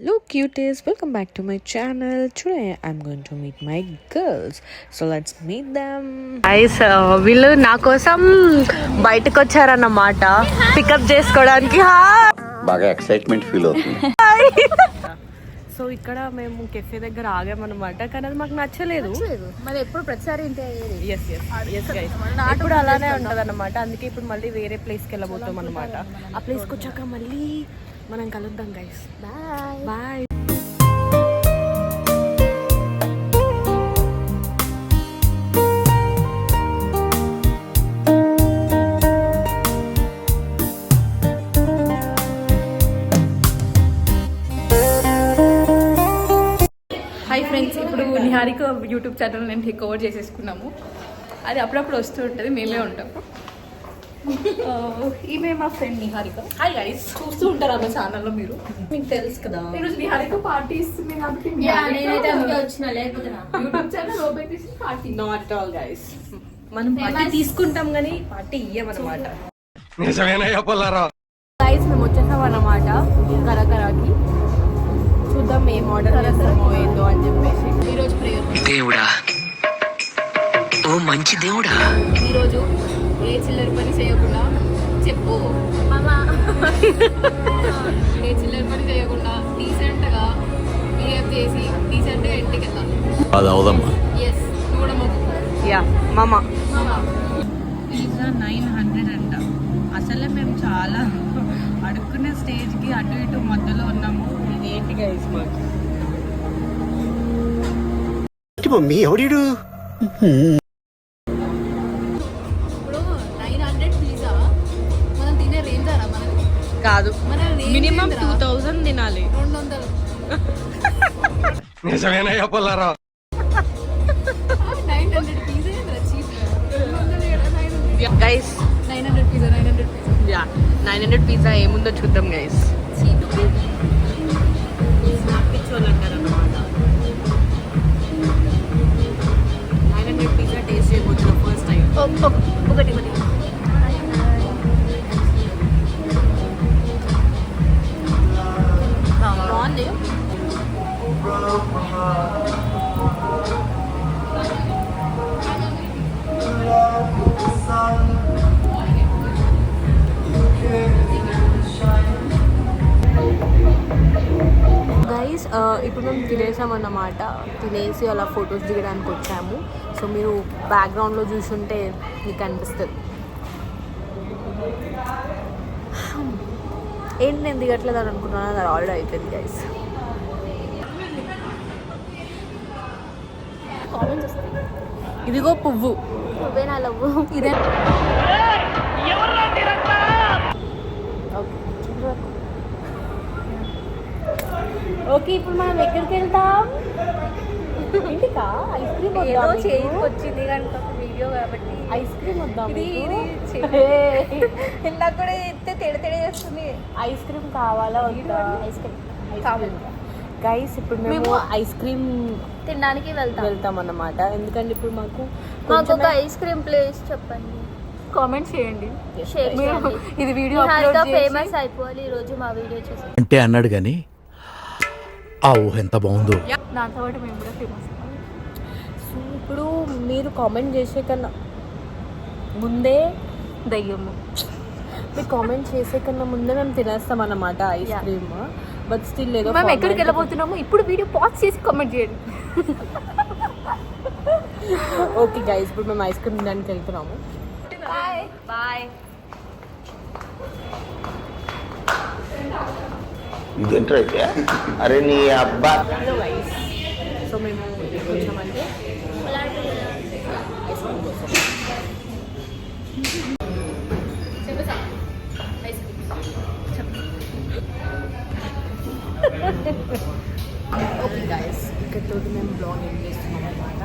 Hello cuties, welcome back to my channel. Today I'm going to meet my girls. So let's meet them. Guys, వీళ్ళు నా కోసం బయటకు వచ్చారన్నమాట pickup చేసుకోవడానికి. బాగా excitement feel అవుతుంది. So ఇక్కడ మేము కెఫే దగ్గర ఆగామన్నమాట, కానీ అది మాకు నచ్చలేదు. మరి ఎప్పుడు ప్రతిసారి ఇప్పుడు అలానే ఉంటది అన్నమాట. అందుకే ఇప్పుడు మళ్ళీ వేరే ప్లేస్కి వెళ్ళబోతాం అన్నమాట. ఆ ప్లేస్కి వచ్చాక మళ్ళీ మనం కలుద్దాం guys. Bye bye. Hi friends, ఇప్పుడు నిహారిక యూట్యూబ్ ఛానల్ నేను టేక్ ఓవర్ చేసేసుకున్నాము. అది అప్పుడప్పుడు వస్తూ ఉంటుంది, మేమే ఉంటాము. ఈమె మా ఫ్రెండ్ నిహారిక. హాయ్ గైస్, చూస్తూ ఉంటారు ఆమె ఛానల్లో, మీరు మీకు తెలుసు కదా. ఈరోజు నిహారిక పార్టీ ఇస్తుంది కాబట్టి యూట్యూబ్ ఛానల్ ఓపెన్ చేసి పార్టీ. నాట్ ఆల్ గైస్, మనం పార్టీ తీసుకుంటాం కానీ పార్టీ ఇయ్యమన్నమాట. గైస్ మేము వచ్చేసాం అన్నమాట కరకరాకి. చూద్దాం ఏం ఆర్డర్ చేస్తామో ఏందో అని చెప్పేసి. ఈరోజు ప్రేయర్. దేవుడా, ఓ మంచి దేవుడా, ఈరోజు ఏ చిల్లర పని చేయకుండా చెప్పు ఏ చిల్లర పని చేయకుండా డీసెంట్గా బిహేవ్ చేసి డీసెంట్గా ఇంటికి వెళ్ళాలి. అది అవదమ్మా. ఎస్, నువ్వు కూడా మొక్కు. యా మామా. పిజ్జా 900 అంట. అసలే మేము చాలా అడుక్కునే స్టేజ్కి అటు ఇటు మధ్యలో ఉన్నాము. ఇది ఏంటి గైస్ మాకు మమ్మీ ఎవడు ఇప్పుడు 900 పిజ్జా మనం తినే రేంజ్ అరా మనకి కాదు, మన మినిమం 2000 తినాలి. 200. నిజమేనయ్యా పొల్లారా. 900 పిజ్జా ఏంట్రా cheap. Guys 900 pizza 900 pizza yeah 900 pizza ఏముందో చూద్దాం గైస్. చీప్. పిచ్చోళ్ళు అంటారన్నమాట. 900 పిజ్జా టేస్ట్ చేయబోతున్నా ఫస్ట్ టైం. ఒకటి బాగుంది. గైస్ ఇప్పుడు మేము తినేసామన్నమాట. తినేసి అలా ఫొటోస్ దిగడానికి వచ్చాము. సో మీరు బ్యాక్గ్రౌండ్లో చూసుంటే మీకు అనిపిస్తుంది. ఏంటి నేను దిగట్లేదు అని అనుకున్నాను, అది ఆల్రెడీ అయిపోయింది గైస్. కామెంట్స్ వస్తాయి. ఇదిగో పువ్వు, నువ్వే నా లవ్. ఇదే ఓకే. ఇప్పుడు మనం ఎక్కడికి వెళ్తాం? ఇంటికా? ఐస్ క్రీమ్ వచ్చింది కనుక వీడియో కాబట్టి ఐస్ క్రీమ్ వద్దాం. ఇందాక కూడా ఎత్తే తెడ చేస్తుంది. ఐస్ క్రీమ్ కావాలా వద్దా? ఐస్ క్రీమ్ గైస్ ఇప్పుడు మేము ఐస్ క్రీమ్ తినడానికి వెళ్తాం అన్నమాట. ఎందుకంటే ఇప్పుడు మాకు ఒక ఐస్ క్రీమ్ ప్లేస్ చెప్పండి, కామెంట్ చేయండి. ఇది వీడియో ఫేమస్ అయిపోవాలి ఈ రోజు మా వీడియో చూసి అంటే అన్నాడు కానీ ఆ ఊహ ఎంత బాగుందో. దాంతో పాటు మేము కూడా ఫేమస్. సో ఇప్పుడు మీరు కామెంట్ చేసే కన్నా ముందే దయ్యము మీరు కామెంట్ చేసే కన్నా ముందే మేము తినేస్తాం అన్నమాట ఐస్ క్రీమ్. బట్ స్టిల్ ఏదో మేము ఎక్కడికి వెళ్ళబోతున్నాము ఇప్పుడు వీడియో పాజ్ చేసి కామెంట్ చేయండి. ఓకే గైస్, ఇప్పుడు మేము ఐస్ క్రీమ్ తినడానికి వెళ్తున్నాము. Bye bye. ఇదేంటైతే అరే నీ అబ్బా. సో మేము ఎక్కడికి వచ్చామంటే ఐస్ క్రీమ్ కోసం. ఓకే గైస్, ఇక్కడితో మేము బ్లాగ్ ఎండ్ చేస్తున్నాం అన్నమాట.